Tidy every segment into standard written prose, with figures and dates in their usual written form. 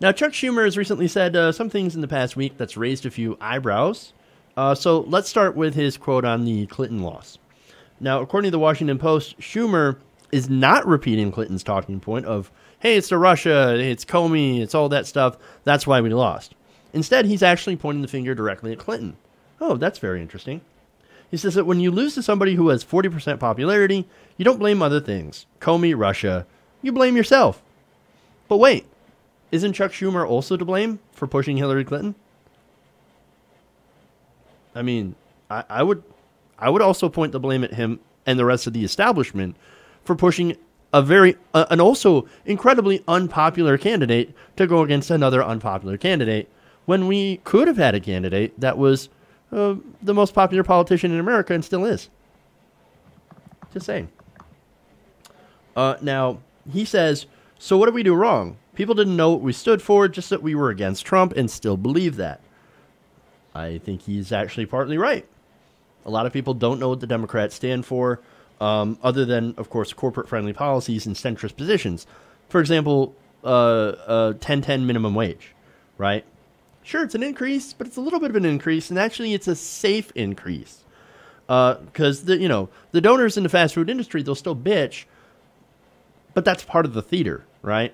Now, Chuck Schumer has recently said some things in the past week that's raised a few eyebrows. So let's start with his quote on the Clinton loss. Now, according to the Washington Post, Schumer is not repeating Clinton's talking point of, hey, it's to Russia, it's Comey, it's all that stuff. That's why we lost. Instead, he's actually pointing the finger directly at Clinton. Oh, that's very interesting. He says that when you lose to somebody who has 40% popularity, you don't blame other things. Comey, Russia. You blame yourself. But wait, isn't Chuck Schumer also to blame for pushing Hillary Clinton? I mean, I would also point the blame at him and the rest of the establishment for pushing an also incredibly unpopular candidate to go against another unpopular candidate when we could have had a candidate that was the most popular politician in America and still is. Just saying. Now, he says, so what did we do wrong? People didn't know what we stood for, just that we were against Trump and still believe that. I think he's actually partly right. A lot of people don't know what the Democrats stand for, other than, of course, corporate-friendly policies and centrist positions. For example, 10-10 minimum wage, right? Sure, it's an increase, but it's a little bit of an increase, and actually it's a safe increase. Because, the donors in the fast food industry, they'll still bitch, but that's part of the theater, right?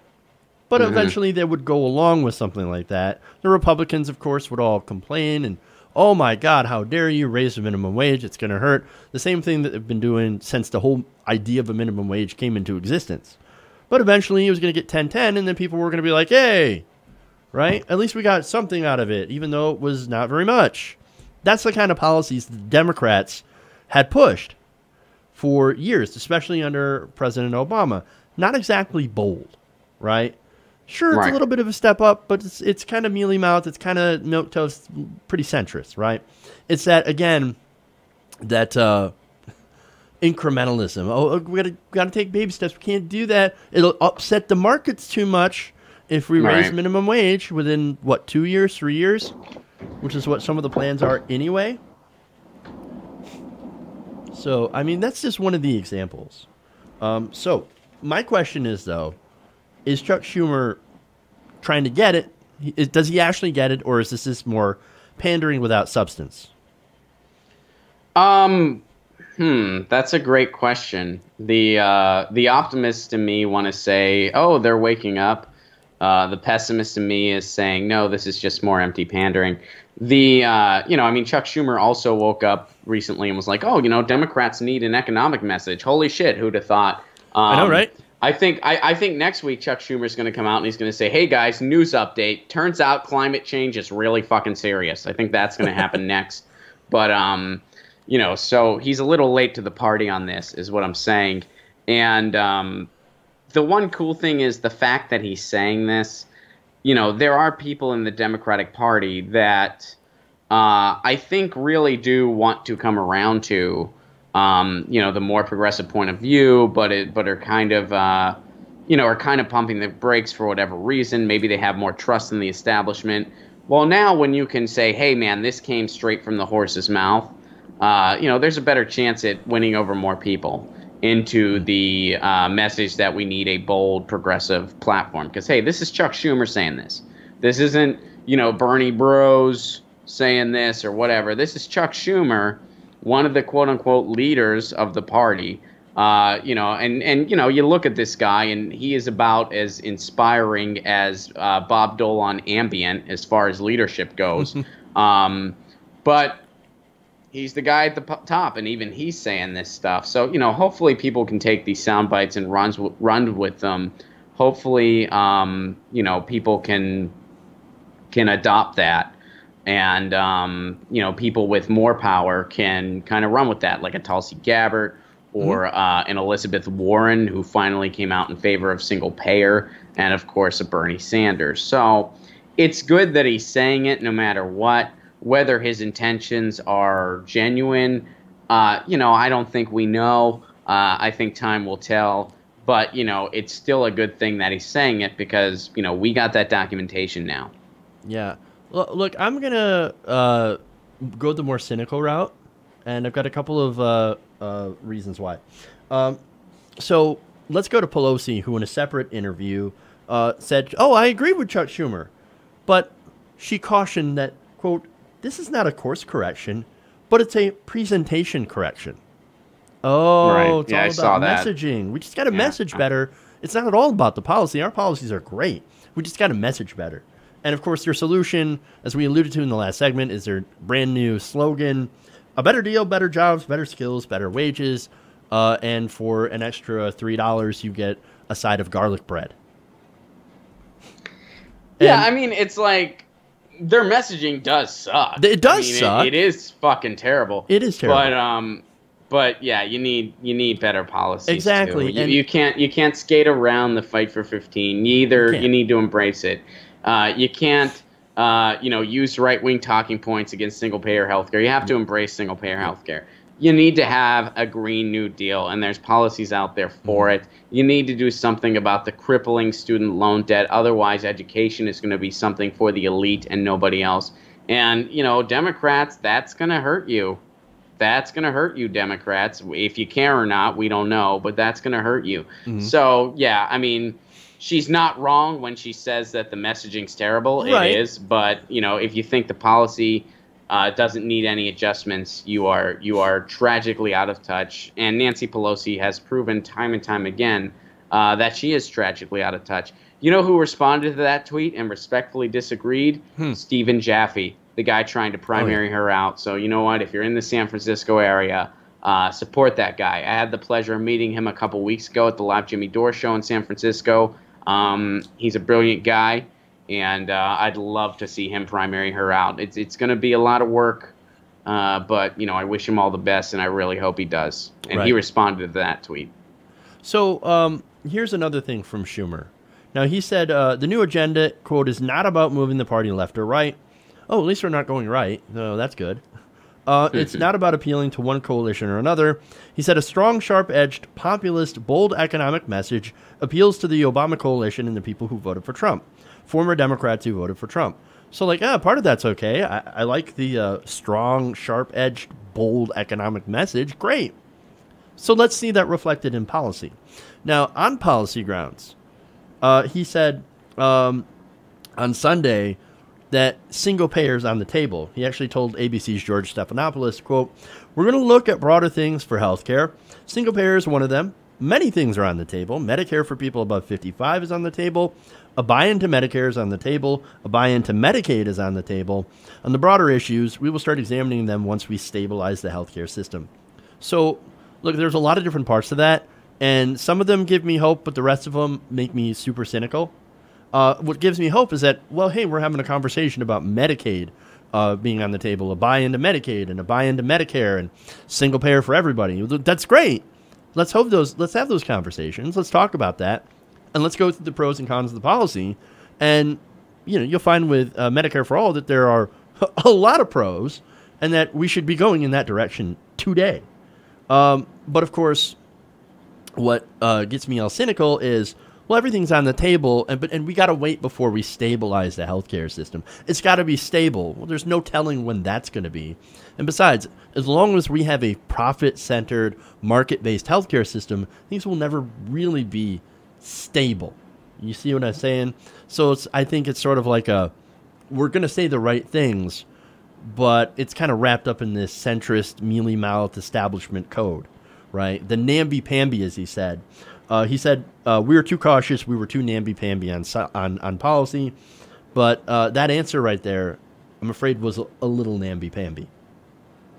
But eventually they would go along with something like that. The Republicans, of course, would all complain and, oh my God, how dare you raise the minimum wage? It's going to hurt. The same thing that they've been doing since the whole idea of a minimum wage came into existence. But eventually it was going to get 10-10, and then people were going to be like, hey, right? At least we got something out of it, even though it was not very much. That's the kind of policies the Democrats had pushed for years, especially under President Obama. Not exactly bold, right? Sure, it's a little bit of a step up, but it's kind of mealy-mouthed. It's kind of milquetoast, pretty centrist, right? It's that, again, that incrementalism. Oh, we got to take baby steps. We can't do that. It'll upset the markets too much if we raise minimum wage within, 2 years, 3 years? Which is what some of the plans are anyway. So, I mean, that's just one of the examples. So, my question is, though, is Chuck Schumer trying to get it? Does he actually get it, or is this just more pandering without substance? That's a great question. The optimist in me want to say, oh, they're waking up. The pessimist in me is saying, no, this is just more empty pandering. Chuck Schumer also woke up recently and was like, oh, Democrats need an economic message. Holy shit, who'd have thought? I know, right? I think next week Chuck Schumer is going to come out and he's going to say, hey, guys, news update. Turns out climate change is really fucking serious. I think that's going to happen next. But, so he's a little late to the party on this is what I'm saying. And the one cool thing is the fact that he's saying this. There are people in the Democratic Party that I think really do want to come around to the more progressive point of view, but are kind of, pumping the brakes for whatever reason. Maybe they have more trust in the establishment. Well, now when you can say, hey, man, this came straight from the horse's mouth, there's a better chance at winning over more people into the message that we need a bold, progressive platform. Because, hey, this is Chuck Schumer saying this. This isn't, Bernie Bros saying this or whatever. This is Chuck Schumer, one of the quote-unquote leaders of the party, you look at this guy, and he is about as inspiring as Bob Dole on Ambient as far as leadership goes. But he's the guy at the top, and even he's saying this stuff. So, hopefully people can take these sound bites and run with them. Hopefully, people can adopt that. And, people with more power can kind of run with that, like a Tulsi Gabbard or an Elizabeth Warren, who finally came out in favor of single payer, and, of course, a Bernie Sanders. So it's good that he's saying it no matter what. Whether his intentions are genuine, I don't think we know. I think time will tell. But, it's still a good thing that he's saying it because, we got that documentation now. Yeah. Look, I'm going to go the more cynical route, and I've got a couple of reasons why. So let's go to Pelosi, who in a separate interview said, "Oh, I agree with Chuck Schumer," but she cautioned that, quote, "This is not a course correction, but it's a presentation correction." Oh, Right. it's Yeah, all I saw about that. messaging. We just got to Yeah. message better. It's not at all about the policy. Our policies are great. We just got to message better. And of course, their solution, as we alluded to in the last segment, is their brand new slogan: a better deal, better jobs, better skills, better wages. And for an extra $3, you get a side of garlic bread. Yeah, And I mean, it's like their messaging does suck. it does suck. It is fucking terrible. It is terrible. But yeah, you need better policies. Exactly. Too. And You can't skate around the fight for 15. You need to embrace it. You can't use right-wing talking points against single-payer healthcare. You have to embrace single-payer healthcare. You need to have a Green New Deal, and there's policies out there for it. You need to do something about the crippling student loan debt. Otherwise, education is going to be something for the elite and nobody else. And, Democrats, that's going to hurt you. That's going to hurt you, Democrats. If you care or not, we don't know, but that's going to hurt you. So, yeah, I mean, she's not wrong when she says that the messaging's terrible. Right. It is. But, if you think the policy doesn't need any adjustments, you are tragically out of touch. And Nancy Pelosi has proven time and time again that she is tragically out of touch. You know who responded to that tweet and respectfully disagreed? Stephen Jaffe, the guy trying to primary her out. So you know what? If you're in the San Francisco area, support that guy. I had the pleasure of meeting him a couple weeks ago at the Live Jimmy Dore show in San Francisco. He's a brilliant guy. And I'd love to see him primary her out. It's going to be a lot of work, but I wish him all the best, and I really hope he does. And he responded to that tweet. So here's another thing from Schumer. Now, he said the new agenda, quote, is not about moving the party left or right. Oh, at least we're not going right. No, that's good. It's not about appealing to one coalition or another. He said a strong, sharp-edged, populist, bold economic message appeals to the Obama coalition and the people who voted for Trump. Former Democrats who voted for Trump. So, part of that's okay. I like the strong, sharp-edged, bold economic message. Great. So let's see that reflected in policy. Now, on policy grounds, he said on Sunday that single payer is on the table. He actually told ABC's George Stephanopoulos, quote, "We're going to look at broader things for healthcare. Single payer is one of them. Many things are on the table. Medicare for people above 55 is on the table. A buy-in to Medicare is on the table. A buy-in to Medicaid is on the table. On the broader issues, we will start examining them once we stabilize the healthcare system." So, look, there's a lot of different parts to that, and some of them give me hope, but the rest of them make me super cynical. What gives me hope is that, well, hey, we're having a conversation about Medicaid being on the table, a buy-in to Medicaid and a buy-in to Medicare and single payer for everybody. That's great. Let's have those conversations. Let's talk about that. And let's go through the pros and cons of the policy. And, you'll find with Medicare for All that there are a lot of pros and that we should be going in that direction today. But, of course, what gets me all cynical is, well, everything's on the table, and we got to wait before we stabilize the healthcare system. It's got to be stable. Well, there's no telling when that's going to be. And besides, as long as we have a profit-centered, market-based healthcare system, things will never really be stable. You see what I'm saying? So I think it's sort of like we're going to say the right things, but it's kind of wrapped up in this centrist, mealy-mouthed establishment code, right? The namby-pamby, as he said. He said, we were too cautious, we were too namby-pamby on policy, but that answer right there, I'm afraid, was a little namby-pamby,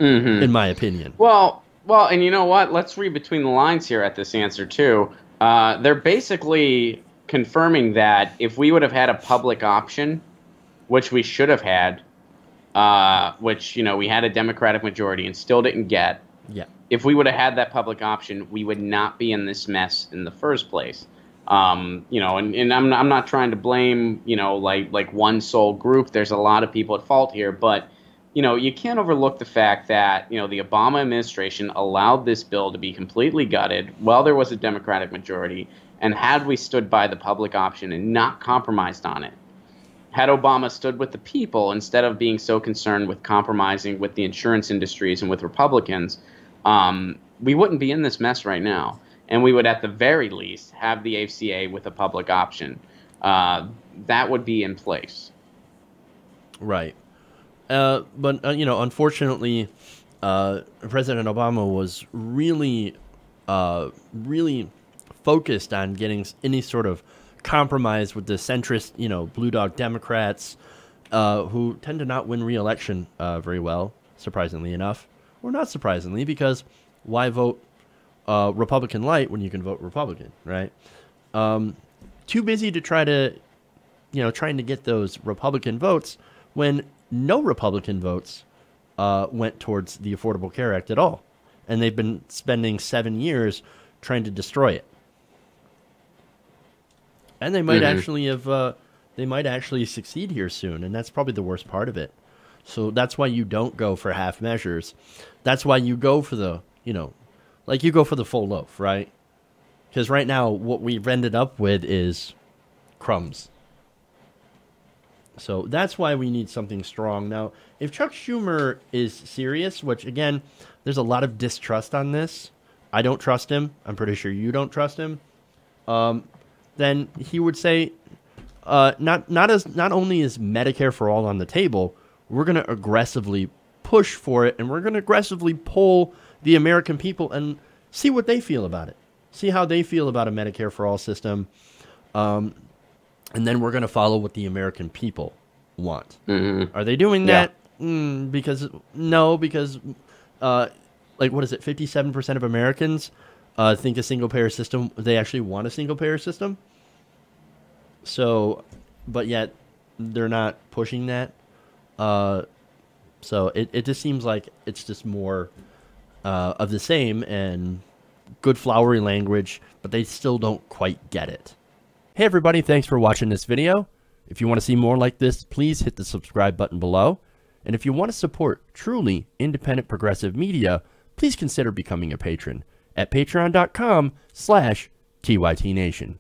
in my opinion. Well, and you know what? Let's read between the lines here at this answer, too. They're basically confirming that if we would have had a public option, which we should have had, which, we had a Democratic majority and still didn't get, yeah. If we would have had that public option, we would not be in this mess in the first place. And I'm not trying to blame, like one sole group. There's a lot of people at fault here, but, you can't overlook the fact that, the Obama administration allowed this bill to be completely gutted while there was a Democratic majority. And had we stood by the public option and not compromised on it, had Obama stood with the people instead of being so concerned with compromising with the insurance industries and with Republicans, we wouldn't be in this mess right now. And we would, at the very least, have the ACA with a public option. that would be in place. Right. But you know, unfortunately, President Obama was really, really focused on getting any sort of compromise with the centrist, you know, blue dog Democrats, who tend to not win re-election very well, surprisingly enough, or not surprisingly, because why vote Republican light when you can vote Republican, right? Too busy to try to, you know, trying to get those Republican votes when no Republican votes went towards the Affordable Care Act at all. And they've been spending 7 years trying to destroy it. And they might actually have, they might actually succeed here soon. And that's probably the worst part of it. So that's why you don't go for half measures. That's why you go for the, you know, like you go for the full loaf, right? Because right now what we've ended up with is crumbs. So that's why we need something strong. Now, if Chuck Schumer is serious, which, again, there's a lot of distrust on this. I don't trust him. I'm pretty sure you don't trust him. Then he would say, not only is Medicare for all on the table, we're going to aggressively push for it, and we're going to aggressively poll the American people and see what they feel about it. See how they feel about a Medicare for all system. And then we're going to follow what the American people want. Are they doing that? Because like, what is it? 57% of Americans think a single payer system, they actually want a single payer system. So, but yet they're not pushing that. So it just seems like it's just more of the same and good flowery language, but they still don't quite get it. Hey everybody, thanks for watching this video. If you want to see more like this, please hit the subscribe button below. And if you want to support truly independent progressive media, please consider becoming a patron at patreon.com/TYTNation.